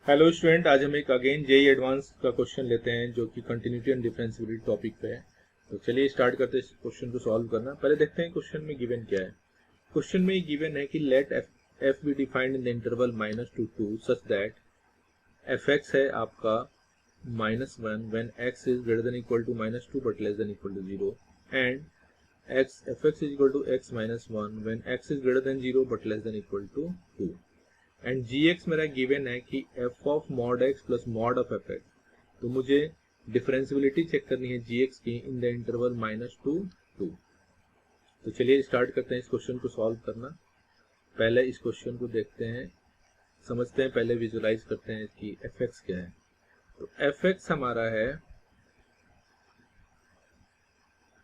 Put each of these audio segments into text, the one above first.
Hello student, आज हम एक अगेन जेई एडवांस का क्वेश्चन लेते हैं जो कि कंटिन्यूटी एंड डिफरेंशियबिलिटी टॉपिक पे है। तो चलिए स्टार्ट करते हैं इस क्वेश्चन को सॉल्व करना। पहले देखते हैं क्वेश्चन में गिवन क्या है। क्वेश्चन में गिवन है कि let F be defined in the interval -2 such that F X है आपका -1 when X is greater than equal to -2 but less than equal to 0 and X F X is equal to X -1 when X is greater than 0 but less than equal to 2 and G X मेरा given है कि F of mod X plus mod of F X. तो मुझे differentiability check करनी है जी x की इन the interval -2 2। तो चलिए स्टार्ट करते हैं इस क्वेश्चन को सॉल्व करना। पहले इस क्वेश्चन को देखते हैं, समझते हैं, पहले विजुलाइज करते हैं कि एफ एक्स क्या है। तो एफ एक्स हमारा है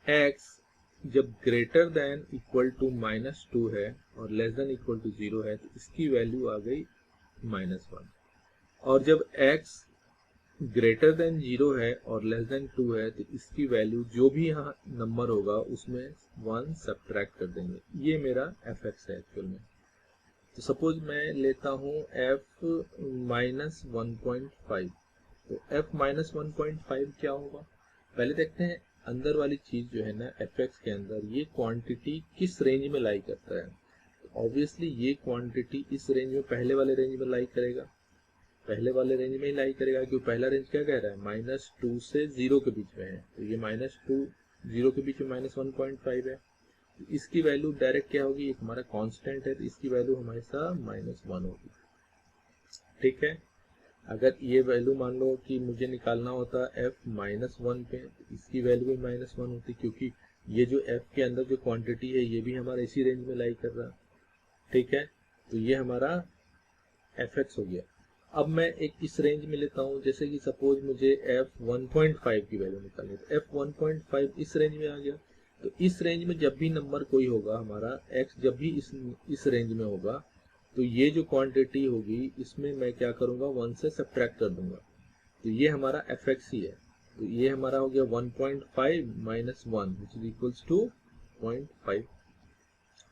एक्स जब ग्रेटर देन इक्वल टू -2 है और लेस देन इक्वल टू 0 है तो इसकी वैल्यू आ गई -1। और जब x ग्रेटर देन 0 है और लेस देन 2 है तो इसकी वैल्यू जो भी यहाँ नंबर होगा उसमें 1 सब्ट्रैक्ट कर देंगे। ये मेरा एफ एक्स है एक्चुअल में। तो सपोज मैं लेता हूँ f -1.5। तो f -1.5 क्या होगा, पहले देखते हैं। अंदर वाली चीज जो है ना एफ एक्स के अंदर, ये क्वांटिटी किस रेंज में लाई करता है। ऑब्वियसली ये क्वांटिटी इस रेंज में, पहले वाले रेंज में लाई करेगा, पहले वाले रेंज में ही लाई करेगा क्योंकि पहला रेंज क्या कह रहा है -2 से 0 के बीच में है। तो ये -2 0 के बीच में -1.5 है। तो इसकी वैल्यू डायरेक्ट क्या होगी, एक हमारा कांस्टेंट है तो इसकी वैल्यू हमेशा -1 होगी। ठीक है, अगर ये वैल्यू मान लो कि मुझे निकालना होता f -1 पे, तो इसकी वैल्यू भी -1 होती क्योंकि ये जो f के अंदर जो क्वांटिटी है ये भी हमारा इसी रेंज में लाई कर रहा है। ठीक है, तो ये हमारा एफ एक्स हो गया। अब मैं एक इस रेंज में लेता हूँ, जैसे कि सपोज मुझे f 1.5 की वैल्यू निकालनी है तो f 1.5 इस रेंज में आ गया। तो इस रेंज में जब भी नंबर कोई होगा हमारा x, जब भी इस रेंज में होगा तो ये जो क्वांटिटी होगी इसमें मैं क्या करूंगा, 1 से सब्ट्रैक्ट कर दूंगा। तो ये हमारा एफ एक्स ही है। तो ये हमारा हो गया 1.5 - 1 विच इज इक्वल्स टू 0.5।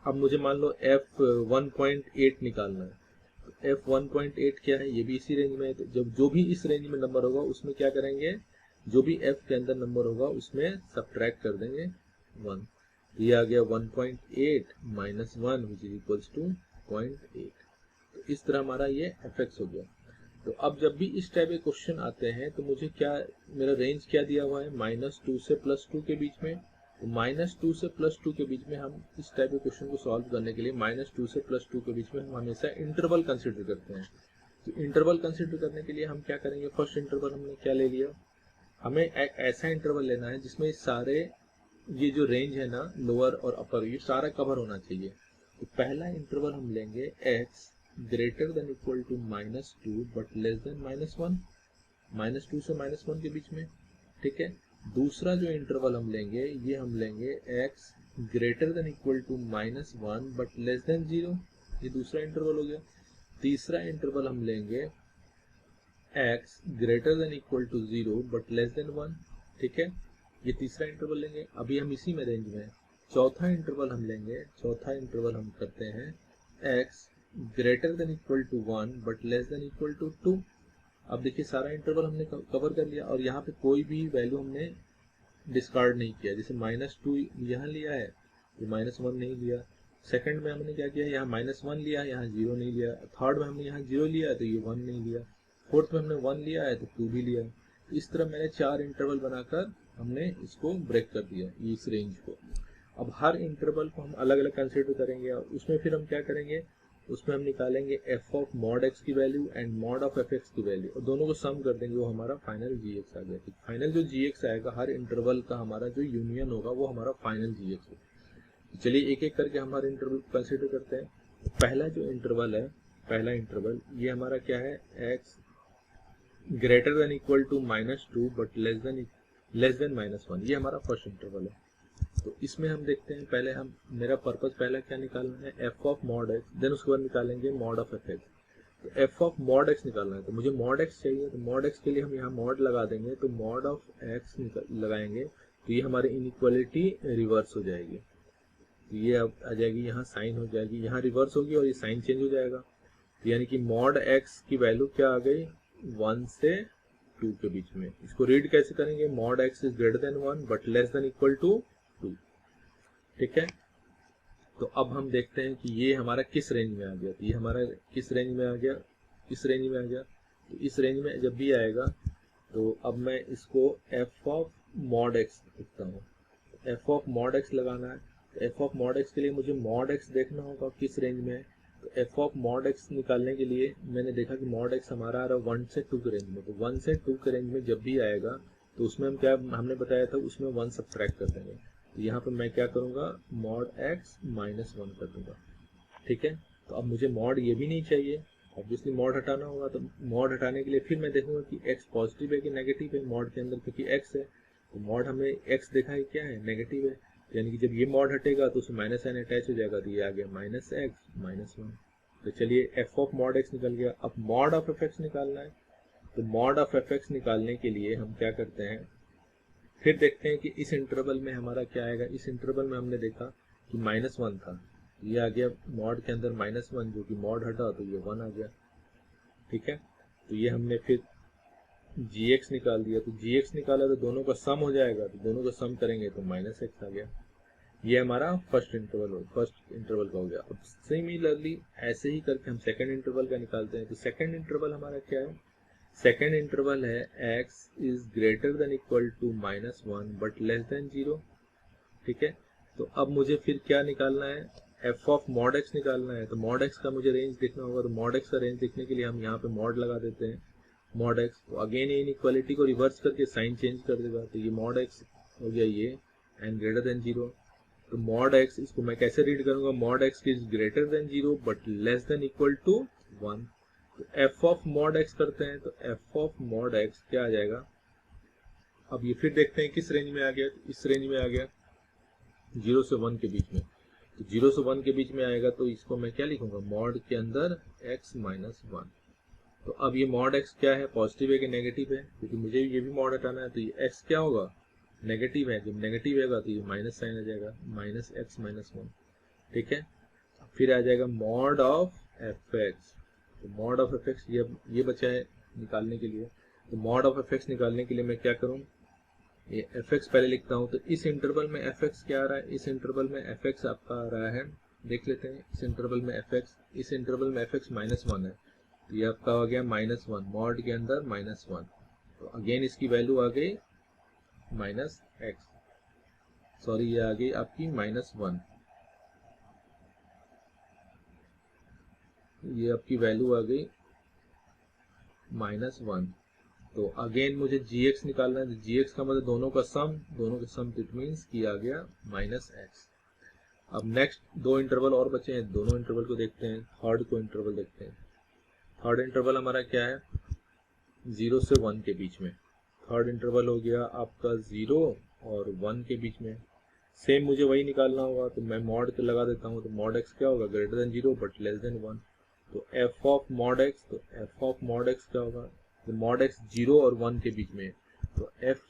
अब मुझे मान लो f 1.8 निकालना है। तो f 1.8 क्या है, ये भी इसी रेंज में है। तो जब जो भी इस रेंज में नंबर होगा उसमें क्या करेंगे, जो भी f के अंदर नंबर होगा उसमें सब्ट्रैक्ट कर देंगे 1। तो ये आ गया 1.8 - 1 विच इज इक्वल्स टू 0.8। तो इस तरह हमारा ये एफ एक्स हो गया। तो अब जब भी इस टाइप के क्वेश्चन आते हैं तो मुझे क्या, मेरा रेंज क्या दिया हुआ है, -2 से +2 के बीच में। तो -2 से +2 के बीच में हम इस टाइप के क्वेश्चन को सॉल्व करने के लिए -2 से +2 के बीच में हम हमेशा इंटरवल कंसिडर करते हैं। तो इंटरवल कंसिडर करने के लिए हम क्या करेंगे, फर्स्ट इंटरवल हमने क्या ले लिया, हमें एक ऐसा इंटरवल लेना है जिसमें सारे ये जो रेंज है ना, लोअर और अपर, ये सारा कवर होना चाहिए। तो पहला इंटरवल हम लेंगे x greater than equal to -2 but less than -1, -2 से -1 के बीच में। ठीक है, दूसरा जो इंटरवल हम लेंगे ये हम लेंगे x greater than equal to -1 but less than 0, ये दूसरा इंटरवल हो गया। तीसरा इंटरवल हम लेंगे x greater than equal to 0 but less than 1। ठीक है, ये तीसरा इंटरवल लेंगे, अभी हम इसी में रेंज में। चौथा इंटरवल हम लेंगे, चौथा इंटरवल हम करते हैं x greater than equal to 1 but less than equal to 2। अब देखिए सारा इंटरवल हमने कवर कर लिया और यहाँ पे कोई भी वैल्यू हमने डिस्कार्ड नहीं किया। जैसे -2 यहाँ लिया है तो -1 नहीं लिया, सेकंड में हमने क्या किया, यहाँ -1 लिया, यहाँ 0 नहीं लिया, थर्ड में हमने यहाँ 0 लिया तो ये 1 नहीं लिया, फोर्थ में हमने 1 लिया है तो 2 भी लिया। तो इस तरह मैंने 4 इंटरवल बनाकर हमने इसको ब्रेक कर दिया इस रेंज को। अब हर इंटरवल को हम अलग अलग कंसिडर करेंगे और उसमें फिर हम क्या करेंगे, उसमें हम निकालेंगे f ऑफ मॉड x की value and mod of F x की वैल्यू और दोनों को सम कर देंगे, वो हमारा फाइनल जी एक्स आ गया। तो फाइनल जो जी एक्स आएगा, हर इंटरवल का हमारा जो यूनियन होगा वो हमारा फाइनल जी एक्स होगा। चलिए एक एक करके हमारे इंटरवल को कंसिडर करते हैं। पहला जो इंटरवल है, पहला इंटरवल ये हमारा क्या है, x greater than equal to -2 but less than -1, ये हमारा फर्स्ट इंटरवल है। तो इसमें हम देखते हैं, पहले हम, मेरा पर्पस पहला क्या निकालना है, f of mod x, then उसके बाद निकालेंगे मॉड ऑफ एफ एक्स। तो f ऑफ मॉड x निकालना है तो मुझे मॉड x चाहिए, तो मॉड x के लिए हम यहाँ मॉड लगा देंगे, तो मॉड ऑफ x लगाएंगे तो ये हमारी इनइक्वालिटी रिवर्स हो जाएगी। तो ये अब आ जाएगी, यहाँ साइन हो जाएगी, यहाँ रिवर्स होगी और ये साइन चेंज हो जाएगा। तो यानी कि मॉड x की वैल्यू क्या आ गई, 1 से 2 के बीच में। इसको रीड कैसे करेंगे, mod x is greater than 1 but less than equal to 2। ठीक है, तो अब हम देखते हैं कि ये हमारा किस रेंज में आ गया। तो ये हमारा किस रेंज में आ गया, इस रेंज में आ गया। तो इस रेंज में जब भी आएगा तो अब मैं इसको f ऑफ मॉड x लिखता हूँ। f ऑफ मॉड x लगाना है। तो f ऑफ मॉड x के लिए मुझे मॉड x देखना होगा किस रेंज में है। तो f ऑफ मॉड x निकालने के लिए मैंने देखा कि मॉड x हमारा आ रहा है 1 से 2 के रेंज में। तो 1 से 2 के रेंज में जब भी आएगा तो उसमें हम क्या, हमने बताया था उसमें 1 सब्ट्रैक्ट कर देंगे। तो यहाँ पर मैं क्या करूँगा, मॉड x माइनस 1 कर दूंगा। ठीक है, तो अब मुझे मॉड ये भी नहीं चाहिए, ऑब्वियसली मॉड हटाना होगा। तो मॉड हटाने के लिए फिर मैं देखूंगा कि x पॉजिटिव है कि नेगेटिव है मॉड के अंदर, क्योंकि x है। तो मॉड हमें x देखा है क्या है, नेगेटिव है। यानी कि जब ये मॉड हटेगा तो उसमें माइनस n अटैच हो जाएगा। तो ये आ गया माइनस x माइनस 1। तो चलिए f ऑफ मॉड x निकल गया। अब मॉड ऑफ f निकालना है। तो मॉड ऑफ f निकालने के लिए हम क्या करते हैं, फिर देखते हैं कि इस इंटरवल में हमारा क्या आएगा। इस इंटरवल में हमने देखा कि माइनस 1 था, ये आ गया मॉड के अंदर माइनस 1, जो कि मॉड हटा तो ये 1 आ गया। ठीक है, तो ये हमने फिर gx निकाल दिया। तो gx निकाला तो दोनों का सम हो जाएगा। तो दोनों का सम करेंगे तो माइनस x आ गया। ये हमारा फर्स्ट इंटरवल का हो गया। अब सिमिलरली ऐसे ही करके हम सेकंड इंटरवल का निकालते हैं। तो सेकंड इंटरवल हमारा क्या है, सेकंड इंटरवल है x is greater than equal to minus 1 but less than 0। ठीक है, तो अब मुझे फिर क्या निकालना है, f ऑफ मॉड x निकालना है। तो मॉड x का मुझे रेंज देखना होगा। तो मॉड x का रेंज देखने के लिए हम यहाँ पे मॉड लगा देते हैं, मॉड x। तो अगेन ये इनइक्वालिटी को रिवर्स करके साइन चेंज कर देगा। तो ये मॉड x हो गया ये एंड ग्रेटर देन 0। तो मॉड x, इसको मैं कैसे रीड करूंगा, mod x is greater than 0 but less than equal to 1। तो f ऑफ मॉड x करते हैं। तो f ऑफ मॉड x क्या आ जाएगा, अब ये फिर देखते हैं किस रेंज में आ गया। इस रेंज में आ गया 0 से 1 के बीच में। तो 0 से 1 के बीच में आएगा तो इसको मैं क्या लिखूंगा, मॉड के अंदर x माइनस 1। तो अब ये मॉड x क्या है, पॉजिटिव है कि नेगेटिव है, क्योंकि मुझे ये भी मॉड हटाना है। तो ये x क्या होगा, नेगेटिव है। जब नेगेटिव रहेगा तो ये माइनस साइन आ जाएगा, माइनस x माइनस 1। ठीक है, फिर आ जाएगा मॉड ऑफ fx। तो मॉड ऑफ fx ये बचा है निकालने के लिए। तो मॉड ऑफ fx निकालने के लिए मैं क्या करूं, ये fx पहले लिखता हूं। तो इस इंटरवल में fx क्या आ रहा है, इस इंटरवल में fx आपका आ रहा है, देख लेते हैं इस इंटरवल में fx। इस इंटरवल में fx माइनस 1 है। तो ये आपका हो गया माइनस 1, मॉड के अंदर माइनस 1। तो अगेन इसकी वैल्यू आ गई माइनस x, सॉरी ये आ गई आपकी माइनस 1। ये आपकी वैल्यू आ गई माइनस 1। तो अगेन मुझे gx निकालना है। तो gx का मतलब दोनों का सम, इट मीन्स कि आ गया माइनस x। अब नेक्स्ट दो इंटरवल और बचे हैं, दोनों इंटरवल को देखते हैं। थर्ड को इंटरवल देखते हैं। थर्ड इंटरवल हमारा क्या है, 0 से 1 के बीच में। थर्ड इंटरवल हो गया आपका 0 और 1 के बीच में। सेम मुझे वही निकालना होगा। तो मैं मॉड के लगा देता हूँ। तो मॉड x क्या होगा, greater than 0 but less than 1। तो f ऑफ मॉड x, तो f ऑफ मॉड x क्या होगा, तो मॉड x 0 और 1 के बीच में। तो f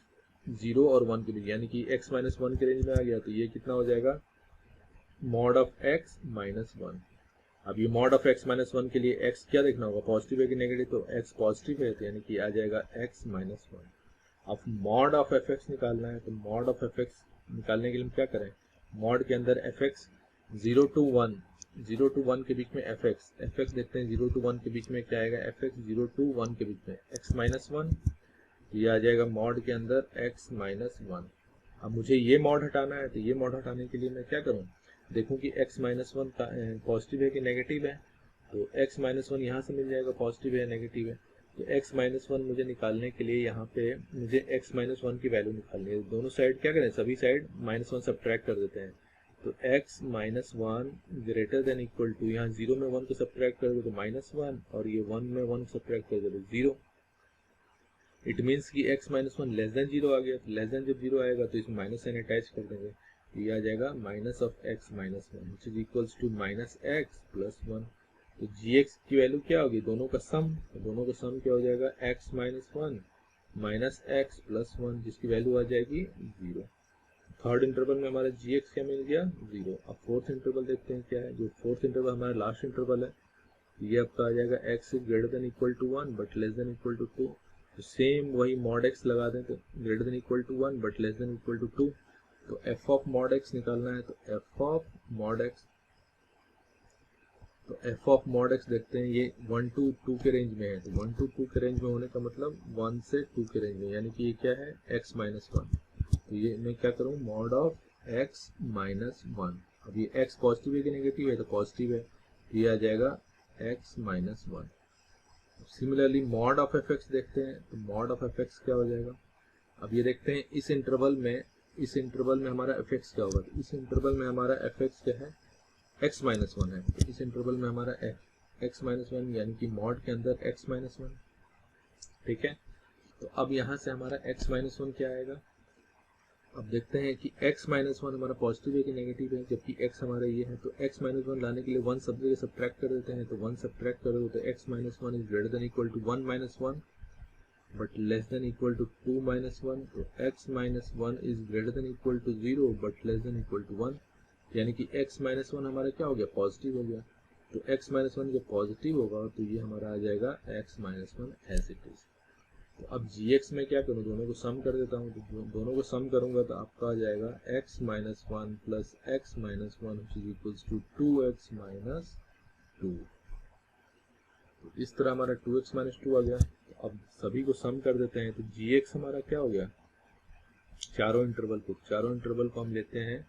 0 और 1 के बीच, यानी कि x माइनस 1 के रेंज में आ गया। तो ये कितना हो जाएगा, मॉड ऑफ x माइनस 1। अब ये मॉड ऑफ x माइनस 1 के लिए x क्या देखना होगा, पॉजिटिव है कि नेगेटिव। तो x पॉजिटिव है, तो यानी कि आ जाएगा x माइनस 1। अब मॉड ऑफ fx निकालना है। तो मॉड ऑफ fx निकालने के लिए हम क्या करें, मॉड के अंदर fx 0 to 1 के बीच में fx देखते हैं। 0 to 1 के बीच में क्या आएगा, fx 0 to 1 के बीच में x माइनस 1। ये आ जाएगा मॉड के अंदर x माइनस 1। अब मुझे ये मॉड हटाना है। तो ये मॉड हटाने के लिए मैं क्या करूँ, देखूं कि x माइनस 1 पॉजिटिव है कि नेगेटिव है। तो x माइनस 1 यहाँ से मिल जाएगा, पॉजिटिव है नेगेटिव है। तो x माइनस 1 मुझे निकालने के लिए यहाँ पे मुझे x माइनस 1 की वैल्यू निकालनी है। दोनों साइड क्या करें, सभी साइड माइनस 1 सब्ट्रैक्ट कर देते हैं। तो x minus 1 greater than equal to, यहाँ 0 में 1 को सब्ट्रैक्ट कर दो तो माइनस 1, और ये 1 में 1 सब्ट्रैक्ट कर दो तो 0। इट मीन्स कि x माइनस 1 लेस देन 0 आ गया। तो लेस देन जब 0 आएगा तो इसमें माइनस साइन अटैच कर देंगे। तो ये आ जाएगा minus of x minus 1 which is equals to minus x plus 1। तो gx की वैल्यू क्या होगी, दोनों का सम। तो दोनों का सम क्या हो जाएगा, x minus 1 minus x plus 1, जिसकी वैल्यू आ जाएगी 0। थर्ड इंटरवल में हमारा gx क्या मिल गया, 0। अब फोर्थ इंटरवल देखते हैं क्या है। जो फोर्थ इंटरवल हमारा लास्ट इंटरवल है, ये आपका आ जाएगा x is greater than equal to 1 but less than equal to 2। तो सेम वही मॉड x लगा दें तो greater than equal to 1 but less than equal to 2। तो f ऑफ मॉड x निकालना है तो f ऑफ मॉड x, तो f ऑफ मॉड x देखते हैं ये 1 to 2 के रेंज में है। तो 1 to 2 के रेंज में होने का मतलब 1 से 2 के रेंज में, यानी कि ये क्या है x माइनस 1। तो ये मैं क्या करूँ, मॉड ऑफ x माइनस 1। अब ये x पॉजिटिव है कि नेगेटिव है, तो पॉजिटिव है, तो ये आ जाएगा x minus 1। Similarly mod of fx देखते हैं, तो मॉड ऑफ fx क्या हो जाएगा। अब ये देखते हैं इस इंटरवल में हमारा fx क्या होगा। तो इस इंटरवल में हमारा fx क्या है, x माइनस 1 है। तो इस इंटरवल में हमारा x माइनस 1 यानी कि मॉड के अंदर x माइनस 1, ठीक है। तो अब यहाँ से हमारा x माइनस 1 क्या आएगा। अब देखते हैं कि x माइनस 1 हमारा पॉजिटिव है कि नेगेटिव है, जबकि x हमारा ये है। तो x माइनस 1 लाने के लिए 1 सब जगह सब्ट्रैक्ट कर देते हैं। तो 1 सब्ट्रैक्ट करोगे तो x minus 1 is greater than equal to 1 minus 1 but less than equal to 2 minus 1। तो x minus 1 is greater than equal to 0 but less than equal to 1, यानी कि x माइनस 1 हमारा क्या हो गया, पॉजिटिव हो गया। तो x माइनस 1 जब पॉजिटिव होगा तो ये हमारा आ जाएगा x minus 1 as it is. तो अब gx में क्या करूँ, दोनों को सम कर देता हूँ। तो दोनों को सम करूंगा तो आपका आ जाएगा x minus 1 plus x minus 1 which is equals to 2x minus 2। तो इस तरह हमारा 2x माइनस 2 आ गया। तो अब सभी को सम कर देते हैं। तो gx हमारा क्या हो गया, चारों इंटरवल को हम लेते हैं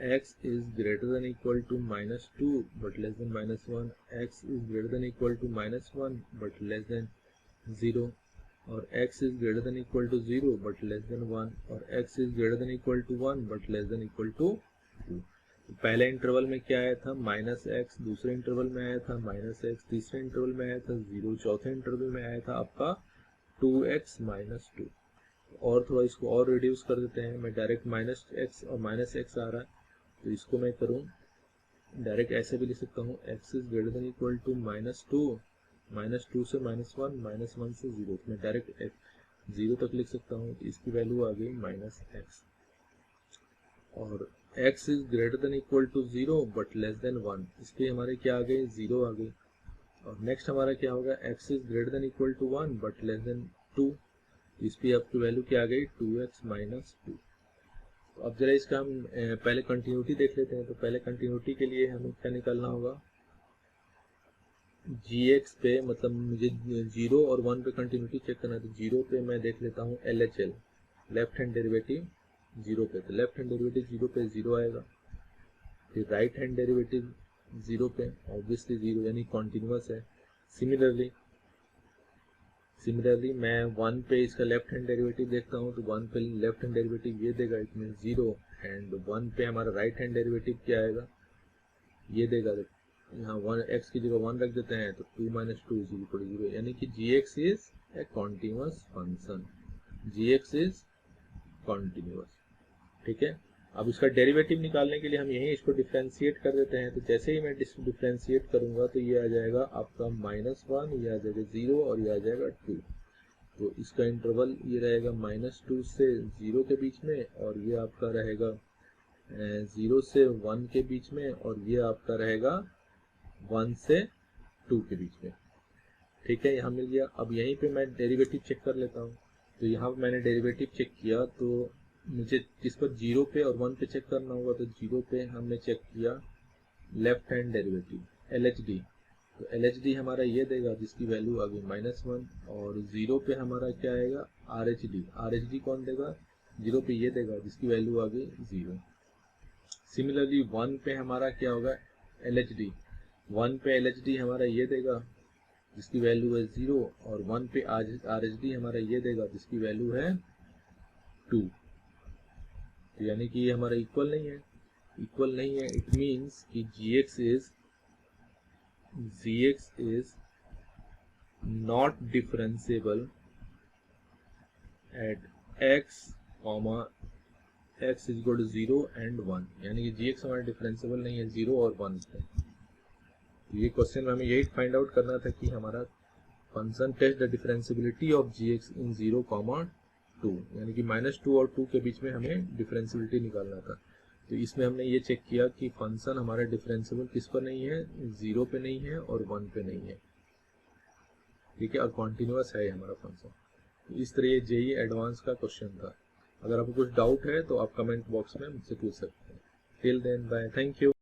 x is greater than equal to minus 2 but less than minus 1, x is greater than equal to minus 1 but less than 0, और x is greater than equal to 0 but less than 1, और x is greater than equal to 1 but less than equal to 2। तो पहले interval में क्या आया था, minus x, दूसरे interval में आया था माइनस x, तीसरे इंटरवल में आया था 0, चौथे इंटरवल में आया था आपका 2x माइनस 2। और थोड़ा इसको और रिड्यूस कर देते हैं। मैं डायरेक्ट माइनस x और माइनस x आ रहा है, तो इसको मैं करूं डायरेक्ट ऐसे भी लिख सकता हूँ, x is greater than equal to minus 2 से माइनस 1, माइनस 1 से 0। तो मैं डायरेक्ट 0 तक लिख सकता हूँ। तो इसकी वैल्यू आ गई माइनस x, और x is greater than equal to 0 but less than 1, इस पर हमारे क्या आ गई, 0 आ गई। और नेक्स्ट हमारा क्या होगा, x is greater than equal to 1 but less than 2, इस पर आपकी वैल्यू क्या आ गई, 2x माइनस 2। तो अब जरा इसका हम पहले कंटिन्यूटी देख लेते हैं। तो पहले कंटिन्यूटी के लिए हमें क्या निकालना होगा, gx पे मतलब मुझे 0 और 1 पे कंटिन्यूटी चेक करना है। तो 0 पे मैं देख लेता हूँ LHL, लेफ्ट हैंड डेरिवेटिव 0 पे। तो लेफ्ट हैंड डेरिवेटिव 0 पे 0 आएगा। फिर राइट हैंड डेरिवेटिव 0 पे ऑब्वियसली 0 यानी कॉन्टिन्यूअस है। सिमिलरली मैं 1 पे इसका लेफ्ट हैंड डेरिवेटिव देखता हूँ। तो 1 पे लेफ्ट हैंड डेरिवेटिव ये देगा, इट मीन 0, एंड 1 पे हमारा राइट हैंड डेरिवेटिव क्या आएगा, ये देगा। यहाँ 1 x की जगह 1 रख देते हैं तो 2 माइनस 2 इज इक्वल टू 0, यानी कि gx is a continuous function, gx is continuous, ठीक है। अब इसका डेरिवेटिव निकालने के लिए हम यही इसको डिफ्रेंशिएट कर देते हैं। तो जैसे ही मैं डिफ्रेंशिएट करूंगा तो ये आ जाएगा आपका -1, ये आ जाएगा 0 और ये आ जाएगा 2। तो इसका इंटरवल ये रहेगा -2 से 0 के बीच में, और ये आपका रहेगा 0 से 1 के बीच में, और ये आपका रहेगा 1 से 2 के बीच में, ठीक है। यहाँ मिल गया। अब यहीं पे मैं डेरिवेटिव चेक कर लेता हूँ। तो यहाँ पर मैंने डेरिवेटिव चेक किया, तो मुझे इस पर 0 पे और 1 पे चेक करना होगा। तो 0 पे हमने चेक किया लेफ्ट हैंड डेरिवेटिव LHD, तो LHD हमारा ये देगा जिसकी वैल्यू आ गई -1, और 0 पे हमारा क्या आएगा, RHD कौन देगा, 0 पे ये देगा जिसकी वैल्यू आ गई 0। सिमिलरली 1 पे हमारा क्या होगा, LHD, 1 पे LHD हमारा ये देगा जिसकी वैल्यू है 0, और 1 पे RHD हमारा ये देगा जिसकी वैल्यू है 2। तो यानी कि ये हमारा इक्वल नहीं है। इट मीन्स कि gx is not differentiable at x, x is equal to 0 and 1, यानी कि gx हमारा डिफरेंशिएबल नहीं है 0 और 1 पे। तो ये क्वेश्चन में हमें यही फाइंड आउट करना था कि हमारा function test the differentiability of gx in 0, 2, यानी कि -2 और 2 के बीच में हमें डिफरेंशिएबिलिटी निकालना था। तो इसमें हमने ये चेक किया कि फंक्शन हमारा डिफरेंशिएबल किस पर नहीं है, 0 पे नहीं है और 1 पे नहीं है, ठीक है, और कॉन्टिन्यूअस है हमारा फंक्शन। इस तरह ये जेई एडवांस का क्वेश्चन था। अगर आपको कुछ डाउट है तो आप कमेंट बॉक्स में मुझसे पूछ सकते हैं। Till then bye, thank you.